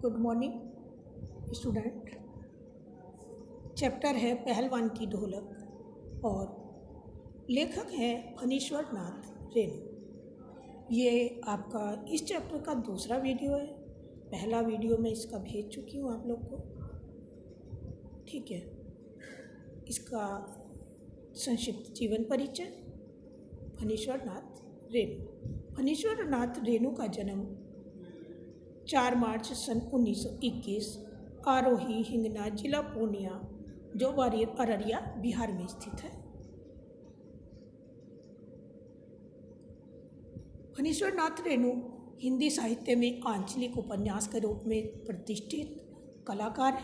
Good morning student. Chapter है पहलवान की ढोलक और लेखक हैं फणीश्वर नाथ रेणु। ये आपका इस चैप्टर का दूसरा वीडियो है। पहला वीडियो मैं इसका भेज चुकी हूँ आप लोग को, ठीक है। इसका संक्षिप्त जीवन परिचय। फणीश्वर नाथ रेणु। फणीश्वर नाथ रेणु का जन्म 4 मार्च सन 1921 आरोही हिंगना जिला पूर्णिया जोबारी अररिया बिहार में स्थित है। फणीश्वर नाथ रेणु हिंदी साहित्य में आंचलिक उपन्यास के रूप में प्रतिष्ठित कथाकार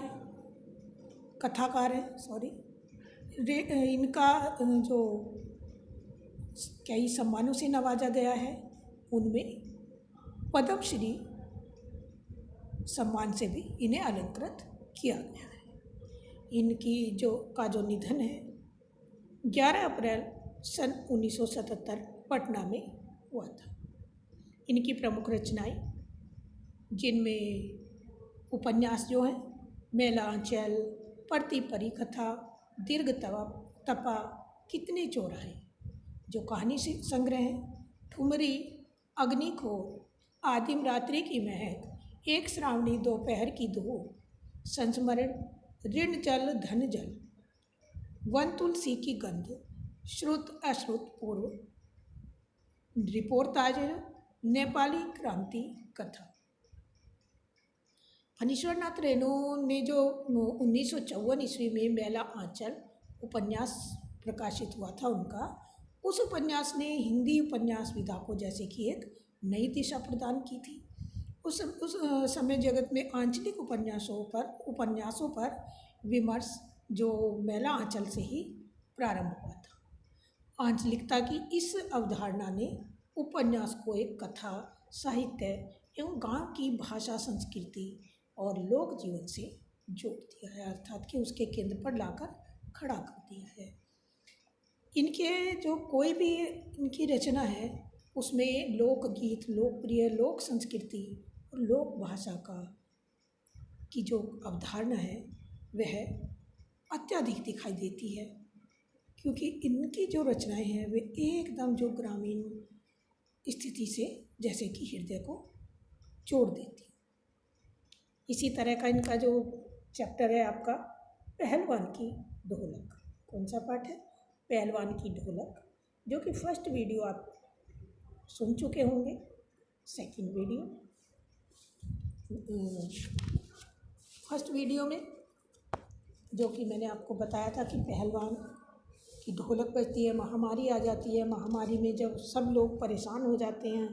है। इनका जो कई सम्मानों से नवाजा गया है, उनमें पद्मश्री सम्मान से भी इन्हें अलंकृत किया गया है। इनकी जो निधन है 11 अप्रैल सन 1977 पटना में हुआ था। इनकी प्रमुख रचनाएं, जिनमें उपन्यास जो हैं मेला आंचल, परती परी कथा, दीर्घ तपा, कितने चौराहे, जो कहानी संग्रह हैं, ठुमरी, अग्निखोर, आदिम रात्रि की महक, एक श्रावणी दोपहर की दो, संस्मरण, ऋण जल धन जल, वन तुलसी की गंध, श्रुत अश्रुत पूर्व, रिपोर्टाज, नेपाली क्रांति कथा। फणीश्वर नाथ रेणु ने जो 1954 ईस्वी में मेला आंचल उपन्यास प्रकाशित हुआ था उनका, उस उपन्यास ने हिंदी उपन्यास विधा को जैसे कि एक नई दिशा प्रदान की थी। उस समय जगत में आंचलिक उपन्यासों पर विमर्श जो मेला आंचल से ही प्रारंभ हुआ था। आंचलिकता की इस अवधारणा ने उपन्यास को एक कथा, साहित्य एवं गांव की भाषा, संस्कृति और लोक जीवन से जोड़ दिया है, अर्थात कि उसके केंद्र पर लाकर खड़ा कर दिया है। इनके जो कोई भी इनकी रचना है उसमें लोकगीत, लोकप्रिय लोक संस्कृति और लोक भाषा की जो अवधारणा है वह अत्यधिक दिखाई देती है, क्योंकि इनकी जो रचनाएं हैं वे एकदम जो ग्रामीण स्थिति से जैसे कि हृदय को जोड़ देती। इसी तरह का इनका जो चैप्टर है आपका पहलवान की ढोलक। कौन सा पाठ है? पहलवान की ढोलक, जो कि फर्स्ट वीडियो आप सुन चुके होंगे। सेकंड फर्स्ट वीडियो में जो कि मैंने आपको बताया था कि पहलवान की ढोलक बजती है, महामारी आ जाती है, महामारी में जब सब लोग परेशान हो जाते हैं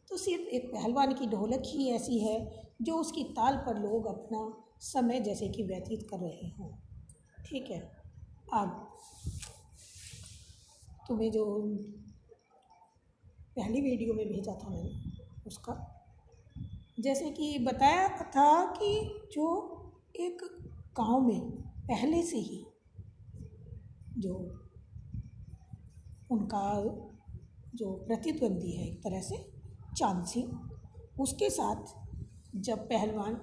तो सिर्फ एक पहलवान की ढोलक ही ऐसी है जो उसकी ताल पर लोग अपना समय जैसे कि व्यतीत कर रहे हों, ठीक है। अब तुम्हें जो पहली वीडियो में भेजा था मैंने, उसका जैसे कि बताया था कि जो एक गांव में पहले से ही जो उनका जो प्रतिद्वंदी है एक तरह से चांद सिंह, उसके साथ जब पहलवान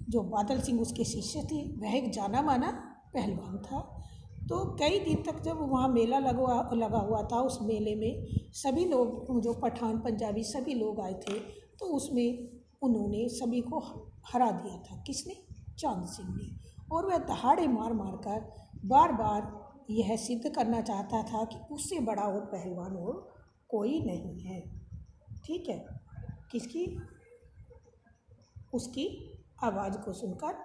जो बादल सिंह उसके शिष्य थे, वह एक जाना माना पहलवान था। तो कई दिन तक जब वहाँ मेला लगा हुआ था, उस मेले में सभी लोग जो पठान पंजाबी सभी लोग आए थे, तो उसमें उन्होंने सभी को हरा दिया था। किसने? चांद सिंह ने। और वह दहाड़े मार मार कर बार बार यह सिद्ध करना चाहता था कि उससे बड़ा और पहलवान और कोई नहीं है, ठीक है। किसकी? उसकी आवाज़ को सुनकर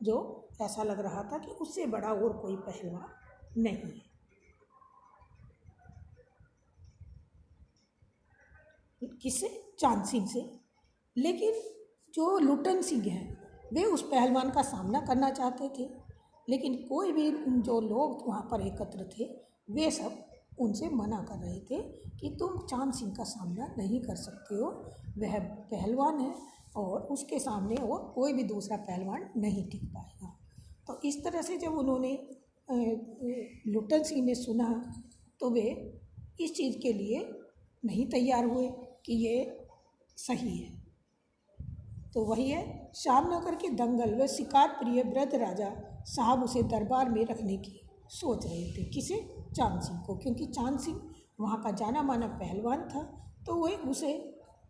जो ऐसा लग रहा था कि उससे बड़ा और कोई पहलवान नहीं है। किससे? चांद सिंह से। लेकिन जो लुटन सिंह हैं वे उस पहलवान का सामना करना चाहते थे, लेकिन कोई भी जो लोग वहाँ पर एकत्र थे वे सब उनसे मना कर रहे थे कि तुम चांद सिंह का सामना नहीं कर सकते हो, वह पहलवान है और उसके सामने और कोई भी दूसरा पहलवान नहीं टिक पाएगा। तो इस तरह से जब उन्होंने लुटन सिंह ने सुना तो वे इस चीज़ के लिए नहीं तैयार हुए कि ये सही है। तो वही है, श्यामनगर के दंगल व शिकार प्रिय वृद्ध राजा साहब उसे दरबार में रखने की सोच रहे थे। किसे? चांद सिंह को, क्योंकि चांद सिंह वहाँ का जाना माना पहलवान था। तो वह उसे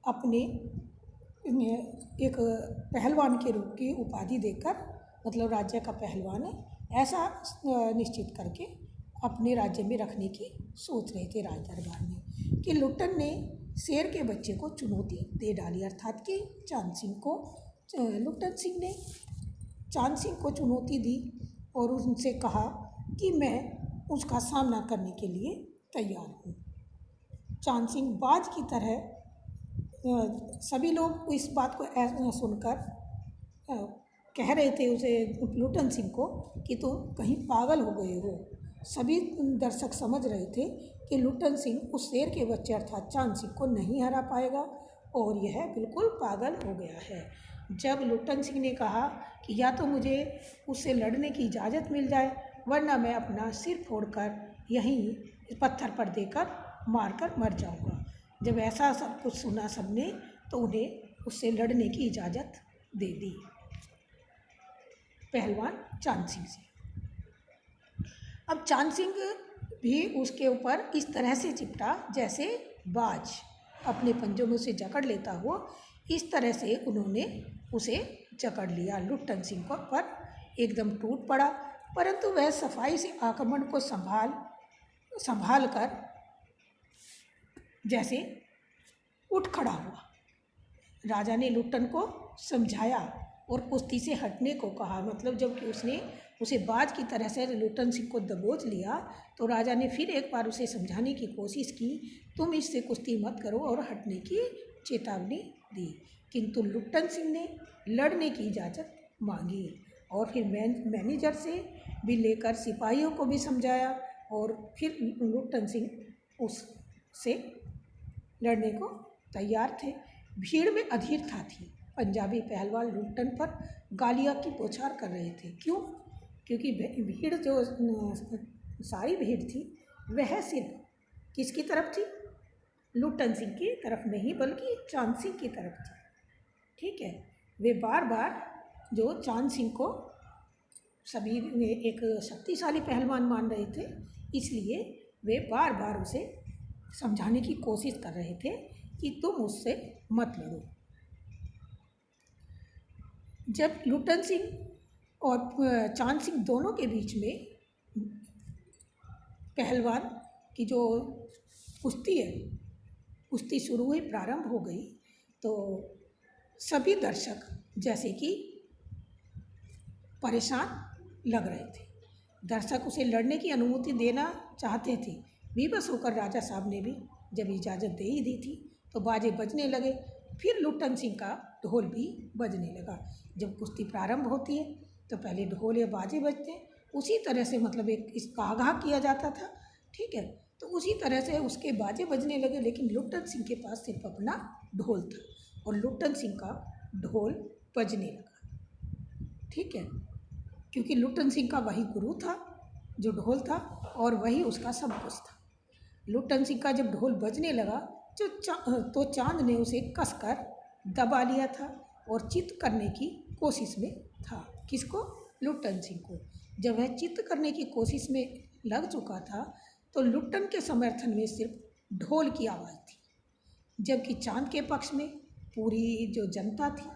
अपने एक पहलवान के रूप की उपाधि देकर, मतलब राज्य का पहलवान है ऐसा निश्चित करके अपने राज्य में रखने की सोच रहे थे राज दरबार में। कि लुट्टन ने शेर के बच्चे को चुनौती दे डाली, अर्थात कि चांद सिंह को, लुट्टन सिंह ने चांद सिंह को चुनौती दी और उनसे कहा कि मैं उसका सामना करने के लिए तैयार हूँ। चांद सिंह बाज की तरह, सभी लोग इस बात को सुनकर कह रहे थे उसे, लुट्टन सिंह को, कि तुम कहीं पागल हो गए हो। सभी दर्शक समझ रहे थे कि लुट्टन सिंह उस शेर के बच्चे अर्थात चांद सिंह को नहीं हरा पाएगा और यह बिल्कुल पागल हो गया है। जब लुट्टन सिंह ने कहा कि या तो मुझे उससे लड़ने की इजाज़त मिल जाए, वरना मैं अपना सिर फोड़कर यहीं पत्थर पर देकर मारकर मर जाऊंगा। जब ऐसा सब कुछ सुना सबने, तो उन्हें उससे लड़ने की इजाज़त दे दी पहलवान चांद सिंह से। अब चांद सिंह भी उसके ऊपर इस तरह से चिपटा जैसे बाज अपने पंजों में उसे जकड़ लेता हो, इस तरह से उन्होंने उसे जकड़ लिया। लुट्टन सिंह को पर एकदम टूट पड़ा, परंतु वह सफाई से आक्रमण को संभाल कर जैसे उठ खड़ा हुआ। राजा ने लुट्टन को समझाया और कुश्ती से हटने को कहा। मतलब जबकि उसने उसे बाज की तरह से लुट्टन सिंह को दबोच लिया, तो राजा ने फिर एक बार उसे समझाने की कोशिश की, तुम इससे कुश्ती मत करो, और हटने की चेतावनी दी। किंतु लुट्टन सिंह ने लड़ने की इजाज़त मांगी और फिर मैनेजर से भी लेकर सिपाहियों को भी समझाया, और फिर लुट्टन सिंह उससे लड़ने को तैयार थे। भीड़ में अधीरता थी। पंजाबी पहलवान लुट्टन पर गालियाँ की बौछार कर रहे थे। क्यों? क्योंकि भीड़ जो सारी भीड़ थी वह सिर्फ किसकी तरफ थी? लुट्टन सिंह की तरफ नहीं, बल्कि चांद सिंह की तरफ थी। ठीक है, वे बार बार जो चांद सिंह को सभी एक शक्तिशाली पहलवान मान रहे थे, इसलिए वे बार बार उसे समझाने की कोशिश कर रहे थे कि तुम उससे मत लड़ो। जब लुट्टन सिंह और चांद सिंह दोनों के बीच में पहलवान की जो कुश्ती है, कुश्ती शुरू हुई, प्रारंभ हो गई, तो सभी दर्शक जैसे कि परेशान लग रहे थे। दर्शक उसे लड़ने की अनुमति देना चाहते थे। विवश होकर राजा साहब ने भी जब इजाज़त दे ही दी थी, तो बाजे बजने लगे। फिर लुट्टन सिंह का ढोल भी बजने लगा। जब कुश्ती प्रारंभ होती है तो पहले ढोल या बाजे बजते हैं, उसी तरह से मतलब एक इसका आगाह किया जाता था। ठीक है, तो उसी तरह से उसके बाजे बजने लगे, लेकिन लुट्टन सिंह के पास सिर्फ अपना ढोल था और लुट्टन सिंह का ढोल बजने लगा। ठीक है, क्योंकि लुट्टन सिंह का वही गुरु था जो ढोल था, और वही उसका सब कुछ था। लुट्टन सिंह का जब ढोल बजने लगा तो चांद ने उसे कसकर दबा लिया था और चित्त करने की कोशिश में था। किसको? लुट्टन सिंह को। जब वह चित्त करने की कोशिश में लग चुका था, तो लुट्टन के समर्थन में सिर्फ ढोल की आवाज़ थी, जबकि चांद के पक्ष में पूरी जो जनता थी,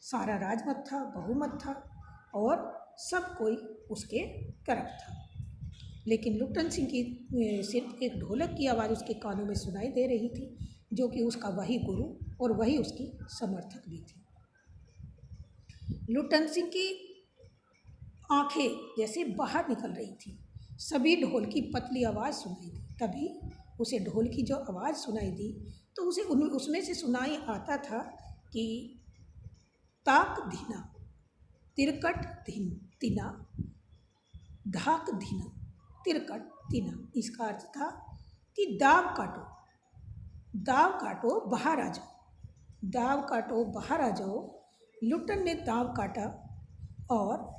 सारा राजमत था, बहुमत था और सब कोई उसके तरफ था। लेकिन लुट्टन सिंह की सिर्फ एक ढोलक की आवाज़ उसके कानों में सुनाई दे रही थी, जो कि उसका वही गुरु और वही उसकी समर्थक भी थी। लुट्टन सिंह की आंखें जैसे बाहर निकल रही थी। सभी ढोल की पतली आवाज़ सुनाई दी। तभी उसे ढोल की जो आवाज़ सुनाई दी, तो उसे उसमें से सुनाई आता था कि ताक धीना, तिरकट तिना, धाक धीना, तिरकट तिना। इसका अर्थ था कि दाव काटो बाहर आ जाओ, दाव काटो बाहर आ जाओ। लुट्टन ने दाव काटा और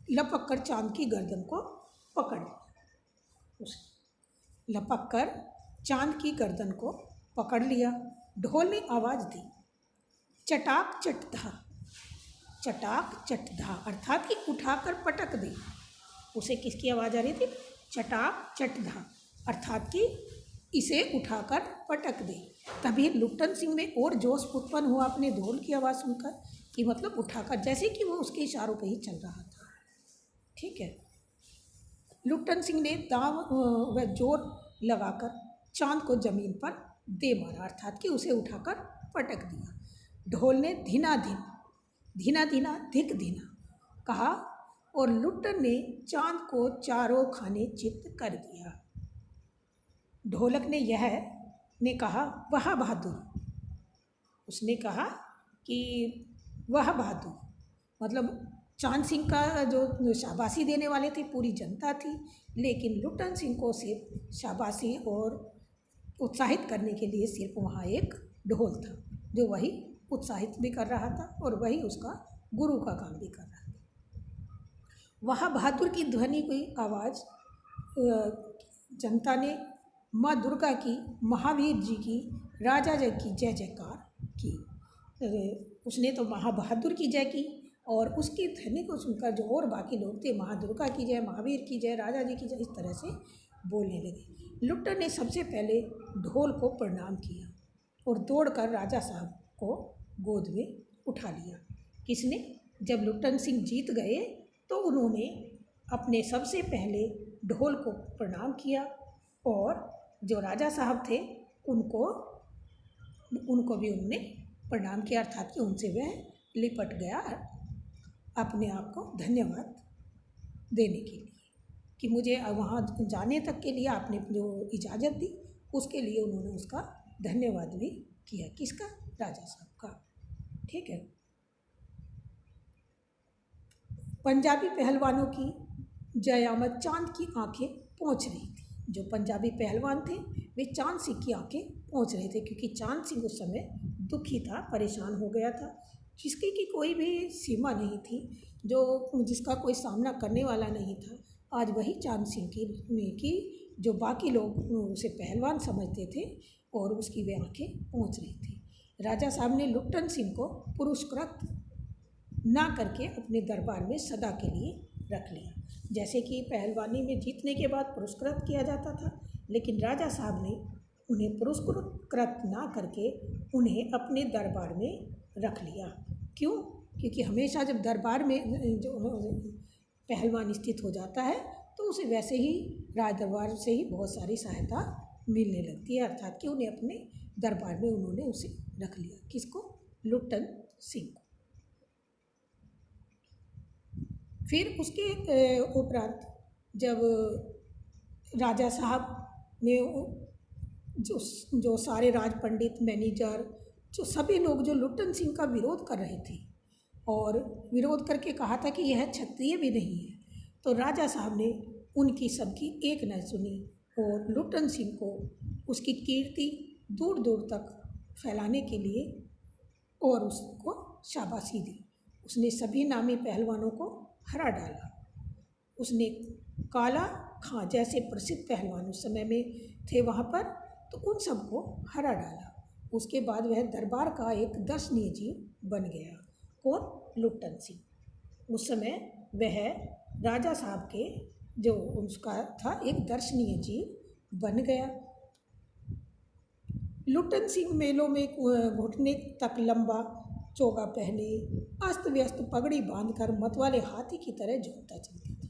लपक कर चांद की गर्दन को पकड़ लिया। लपक कर चांद की गर्दन को पकड़ लिया। ढोल ने आवाज़ दी, चटाक चटधा, चटाक चटधा अर्थात कि उठाकर पटक दे। उसे किसकी आवाज़ आ रही थी? चटाक चटधा अर्थात कि इसे उठाकर पटक दे। तभी लुट्टन सिंह में और जोश उत्पन्न हुआ अपने ढोल की आवाज़ सुनकर, कि मतलब उठाकर, जैसे कि वो उसके इशारों पे ही चल रहा था। ठीक है। लुट्टन सिंह ने दांव व जोर लगाकर चांद को जमीन पर दे मारा अर्थात कि उसे उठाकर पटक दिया। ढोल ने धीना धीन, धीना धीना धिक धीना कहा और लुट्टन ने चांद को चारों खाने चित्त कर दिया। ढोलक ने कहा वाह बहादुर, उसने कहा कि वाह बहादुर, मतलब चांद सिंह का जो शाबाशी देने वाले थे पूरी जनता थी, लेकिन लुट्टन सिंह को सिर्फ शाबाशी और उत्साहित करने के लिए सिर्फ वहाँ एक ढोल था, जो वही उत्साहित भी कर रहा था और वही उसका गुरु का काम भी कर रहा था। वह बहादुर की ध्वनि की आवाज़ जनता ने माँ दुर्गा की, महावीर जी की, राजा जी की जय जयकार की। उसने तो महाबहादुर की जय की और उसकी ध्वनि को सुनकर जो और बाकी लोग थे महादुर्गा की जय, महावीर की जय, राजा जी की जय, इस तरह से बोलने लगे। लुट्टन ने सबसे पहले ढोल को प्रणाम किया और दौड़कर राजा साहब को गोद में उठा लिया। किसने? जब लुट्टन सिंह जीत गए तो उन्होंने अपने सबसे पहले ढोल को प्रणाम किया और जो राजा साहब थे उनको भी उन्होंने प्रणाम किया अर्थात कि उनसे वह लिपट गया अपने आप को धन्यवाद देने के लिए, कि मुझे वहाँ जाने तक के लिए आपने जो इजाज़त दी उसके लिए उन्होंने उसका धन्यवाद भी किया। किसका? राजा साहब का। ठीक है। पंजाबी पहलवानों की जयामत चांद की आंखें पहुँच रही थी। जो पंजाबी पहलवान थे वे चांद सिंह की आंखें पहुँच रहे थे, क्योंकि चांद सिंह उस समय दुखी था, परेशान हो गया था, जिसकी कि कोई भी सीमा नहीं थी, जिसका कोई सामना करने वाला नहीं था। आज वही चांद सिंह की जो बाकी लोग उसे पहलवान समझते थे और उसकी वे आंखें पहुँच रही थी। राजा साहब ने लुट्टन सिंह को पुरस्कृत ना करके अपने दरबार में सदा के लिए रख लिया। जैसे कि पहलवानी में जीतने के बाद पुरस्कृत किया जाता था, लेकिन राजा साहब ने उन्हें पुरस्कृत ना करके उन्हें अपने दरबार में रख लिया। क्यों? क्योंकि हमेशा जब दरबार में जो पहलवान स्थित हो जाता है तो उसे वैसे ही राज दरबार से ही बहुत सारी सहायता मिलने लगती है, अर्थात कि उन्हें अपने दरबार में उन्होंने उसे रख लिया। किसको? लुट्टन सिंह को। फिर उसके उपरांत जब राजा साहब ने जो सारे राज पंडित, मैनेजर, जो सभी लोग जो लुट्टन सिंह का विरोध कर रहे थे और विरोध करके कहा था कि यह क्षत्रिय भी नहीं है, तो राजा साहब ने उनकी सबकी एक न सुनी और लुट्टन सिंह को उसकी कीर्ति दूर दूर तक फैलाने के लिए और उसको शाबाशी दी। उसने सभी नामी पहलवानों को हरा डाला। उसने काला खां जैसे प्रसिद्ध पहलवान उस समय में थे वहाँ पर, तो उन सबको हरा डाला। उसके बाद वह दरबार का एक दर्शनीय जीव बन गया। कौन? लुट्टन सिंह। उस समय वह राजा साहब के जो उसका था एक दर्शनीय जीव बन गया। लुट्टन सिंह मेलों में घुटने तक लंबा चोगा पहने, अस्त व्यस्त पगड़ी बांधकर मतवाले हाथी की तरह झूमता चलता था।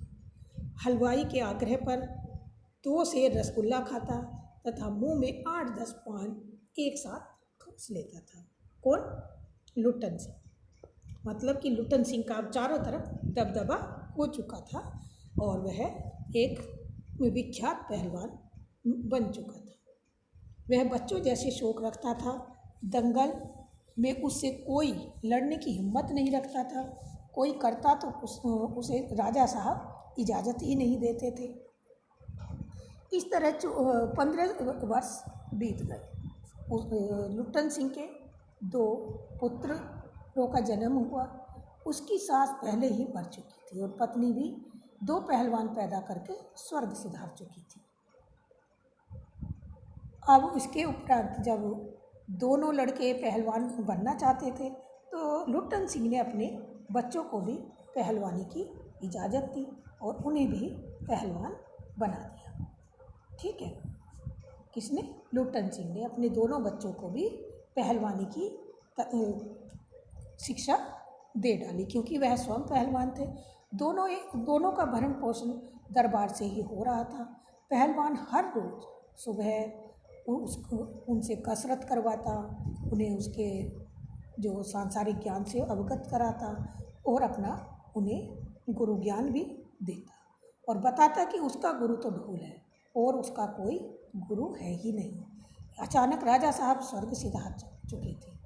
हलवाई के आग्रह पर 2 सेर रसगुल्ला खाता तथा मुंह में 8-10 पान एक साथ ठूस लेता था। कौन? लुट्टन सिंह। मतलब कि लुट्टन सिंह का अब चारों तरफ दबदबा हो चुका था और वह एक विख्यात पहलवान बन चुका था। वह बच्चों जैसे शौक रखता था। दंगल में उससे कोई लड़ने की हिम्मत नहीं रखता था। कोई करता तो उसे राजा साहब इजाज़त ही नहीं देते थे। इस तरह 15 वर्ष बीत गए। लुट्टन सिंह के 2 पुत्रों का जन्म हुआ। उसकी सास पहले ही मर चुकी थी और पत्नी भी 2 पहलवान पैदा करके स्वर्ग सिधार चुकी थी। अब इसके उपरांत जब दोनों लड़के पहलवान बनना चाहते थे तो लुट्टन सिंह ने अपने बच्चों को भी पहलवानी की इजाज़त दी और उन्हें भी पहलवान बना दिया। ठीक है, किसने? लुट्टन सिंह ने अपने दोनों बच्चों को भी पहलवानी की शिक्षा दे डाली, क्योंकि वह स्वयं पहलवान थे। दोनों का भरण पोषण दरबार से ही हो रहा था। पहलवान हर रोज़ सुबह उसको उनसे कसरत करवाता, उन्हें उसके जो सांसारिक ज्ञान से अवगत कराता और अपना उन्हें गुरु ज्ञान भी देता और बताता कि उसका गुरु तो ढोल है और उसका कोई गुरु है ही नहीं। अचानक राजा साहब स्वर्ग सिधार चुके थे।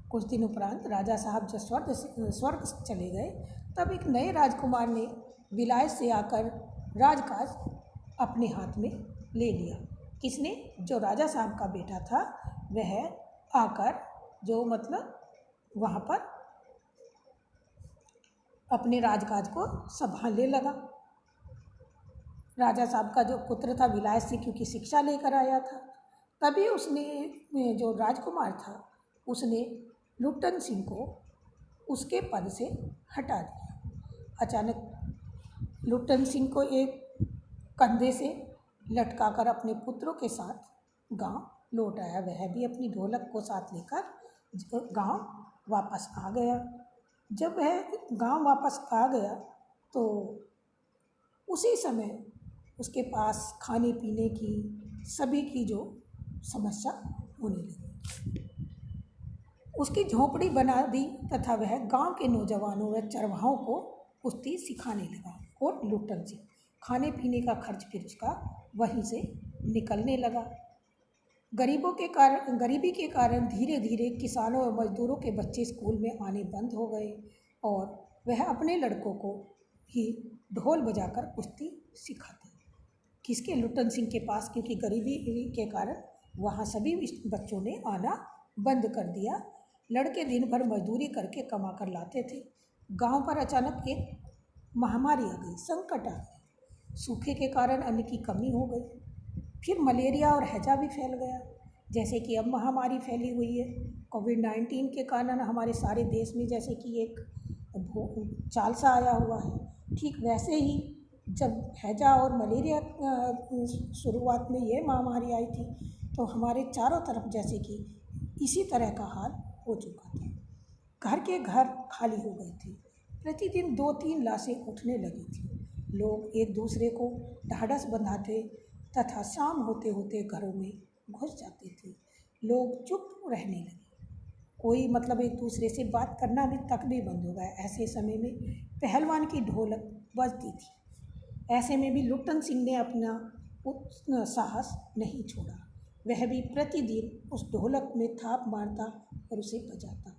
कुछ दिन उपरांत राजा साहब जब स्वर्ग चले गए, तब एक नए राजकुमार ने विलायत से आकर राजकाज अपने हाथ में ले लिया। किसने? जो राजा साहब का बेटा था वह आकर जो मतलब वहाँ पर अपने राजकाज को संभालने लगा। राजा साहब का जो पुत्र था विलायत से क्योंकि शिक्षा लेकर आया था, तभी उसने जो राजकुमार था उसने लुट्टन सिंह को उसके पद से हटा दिया। अचानक लुट्टन सिंह को एक कंधे से लटकाकर अपने पुत्रों के साथ गांव लौट आया। वह भी अपनी ढोलक को साथ लेकर गांव वापस आ गया। जब वह गांव वापस आ गया तो उसी समय उसके पास खाने पीने की सभी की जो समस्या होने लगी। उसकी झोंपड़ी बना दी तथा वह गांव के नौजवानों व चरवाहों को कुश्ती सिखाने लगा और लुट्टन सिंह खाने पीने का खर्च फिर उसका वहीं से निकलने लगा। गरीबी के कारण धीरे धीरे किसानों और मजदूरों के बच्चे स्कूल में आने बंद हो गए और वह अपने लड़कों को ही ढोल बजाकर कुश्ती सिखाते। किसके? लुट्टन सिंह के पास, क्योंकि गरीबी के कारण वहाँ सभी बच्चों ने आना बंद कर दिया। लड़के दिन भर मजदूरी करके कमा कर लाते थे। गांव पर अचानक एक महामारी आ गई, संकट आ गया। सूखे के कारण अन्न की कमी हो गई। फिर मलेरिया और हैजा भी फैल गया, जैसे कि अब महामारी फैली हुई है। कोविड-19 के कारण हमारे सारे देश में जैसे कि एक चाल सा आया हुआ है, ठीक वैसे ही जब हैजा और मलेरिया शुरुआत में ये महामारी आई थी तो हमारे चारों तरफ जैसे कि इसी तरह का हाल हो चुका था। घर के घर खाली हो गए थे। प्रतिदिन 2-3 लाशें उठने लगी थी। लोग एक दूसरे को ढाढ़स बंधाते तथा शाम होते होते घरों में घुस जाते थे। लोग चुप रहने लगे। कोई मतलब एक दूसरे से बात करना भी तक भी बंद हो गया। ऐसे समय में पहलवान की ढोलक बजती थी। ऐसे में भी लुट्टन सिंह ने अपना साहस नहीं छोड़ा। वह भी प्रतिदिन उस ढोलक में थाप मारता और उसे बजाता।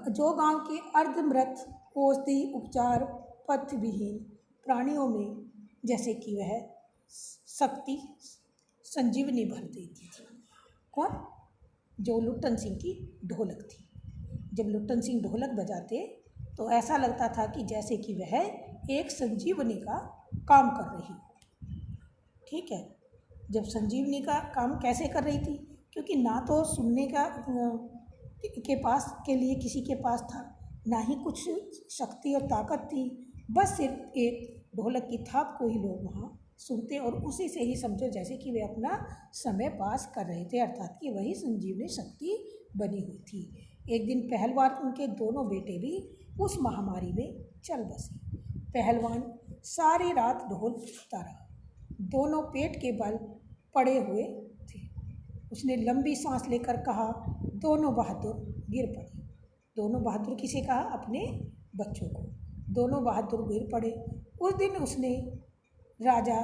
जो गांव के अर्धमृत औषधि उपचार पथ विहीन प्राणियों में जैसे कि वह शक्ति संजीवनी भर देती थी। कौन? जो लुट्टन सिंह की ढोलक थी। जब लुट्टन सिंह ढोलक बजाते तो ऐसा लगता था कि जैसे कि वह एक संजीवनी का काम कर रही हो। ठीक है, जब संजीवनी का काम कैसे कर रही थी? क्योंकि ना तो सुनने का के लिए किसी के पास था, ना ही कुछ शक्ति और ताकत थी। बस सिर्फ एक ढोलक की थाप को ही लोग वहाँ सुनते और उसी से ही समझो जैसे कि वे अपना समय पास कर रहे थे, अर्थात कि वही संजीवनी शक्ति बनी हुई थी। एक दिन पहलवान उनके दोनों बेटे भी उस महामारी में चल बसे। पहलवान सारी रात ढोल बजाता रहा। दोनों पेट के बल पड़े हुए थे। उसने लंबी सांस लेकर कहा, दोनों बहादुर गिर पड़े। दोनों बहादुर किसे कहा? अपने बच्चों को। दोनों बहादुर गिर पड़े। उस दिन उसने राजा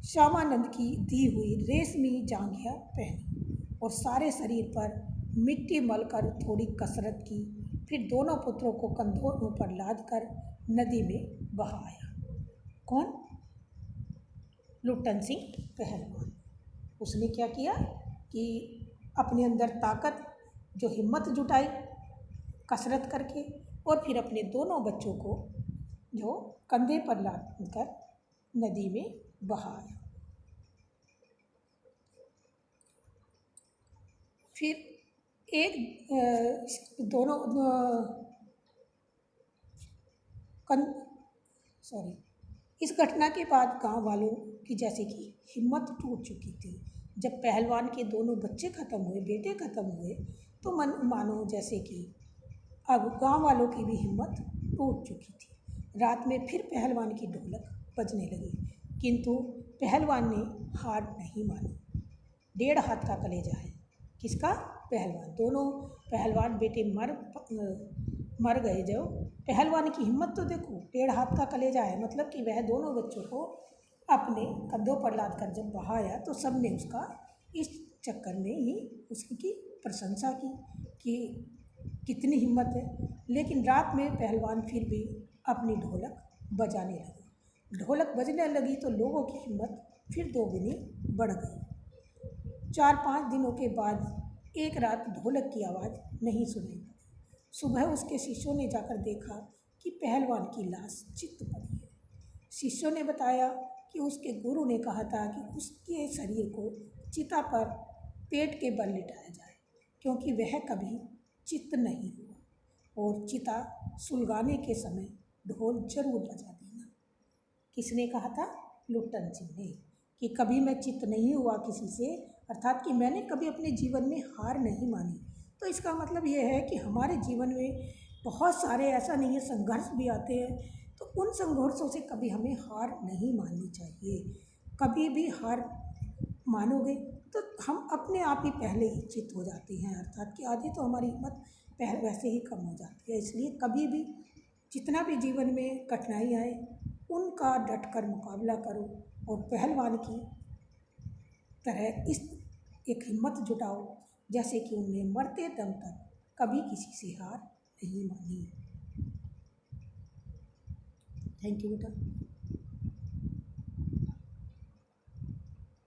श्यामानंद की दी हुई रेशमी जांघिया पहनी और सारे शरीर पर मिट्टी मलकर थोड़ी कसरत की। फिर दोनों पुत्रों को कंधों पर लादकर नदी में बहाया। कौन? लुट्टन सिंह पहलवान। उसने क्या किया कि अपने अंदर ताकत, जो हिम्मत जुटाई कसरत करके और फिर अपने दोनों बच्चों को जो कंधे पर लादकर नदी में बहाया। फिर एक दोनों सॉरी, इस घटना के बाद गांव वालों की जैसे कि हिम्मत टूट चुकी थी। जब पहलवान के दोनों बच्चे ख़त्म हुए, बेटे ख़त्म हुए, तो मानो जैसे कि अब गांव वालों की भी हिम्मत टूट चुकी थी। रात में फिर पहलवान की ढोलक बजने लगी, किंतु पहलवान ने हार नहीं मानी। 1.5 हाथ का कलेजा है। किसका? पहलवान। दोनों पहलवान बेटे मर गए। जो पहलवान की हिम्मत तो देखो, 1.5 हाथ का कलेजा है, मतलब कि वह दोनों बच्चों को अपने कंधों पर लाद कर जब बहाया तो सब ने उसका इस चक्कर में ही उसकी प्रशंसा की कि कितनी हिम्मत है। लेकिन रात में पहलवान फिर भी अपनी ढोलक बजाने लगा। ढोलक बजने लगी तो लोगों की हिम्मत फिर दोगुनी बढ़ गई। 4-5 दिनों के बाद एक रात ढोलक की आवाज़ नहीं सुनाई पड़ी। सुबह उसके शिष्यों ने जाकर देखा कि पहलवान की लाश चित पड़ी है। शिष्यों ने बताया कि उसके गुरु ने कहा था कि उसके शरीर को चिता पर पेट के बल लिटाया जाए, क्योंकि वह कभी चित नहीं हुआ और चिता सुलगाने के समय ढोल जरूर बजा देना। किसने कहा था? लुट्टन सिंह ने, कि कभी मैं चित नहीं हुआ किसी से, अर्थात कि मैंने कभी अपने जीवन में हार नहीं मानी। तो इसका मतलब ये है कि हमारे जीवन में बहुत सारे, ऐसा नहीं है, संघर्ष भी आते हैं, तो उन संघर्षों से कभी हमें हार नहीं माननी चाहिए। कभी भी हार मानोगे तो हम अपने आप ही पहले ही चित हो जाते हैं, अर्थात कि आधी तो हमारी हिम्मत पहले वैसे ही कम हो जाती है। इसलिए कभी भी जितना भी जीवन में कठिनाई आए उनका डट कर मुकाबला करो और पहलवान की तरह इस एक हिम्मत जुटाओ जैसे कि उनने मरते दम तक कभी किसी से हार नहीं मानी। थैंक यू बेटा।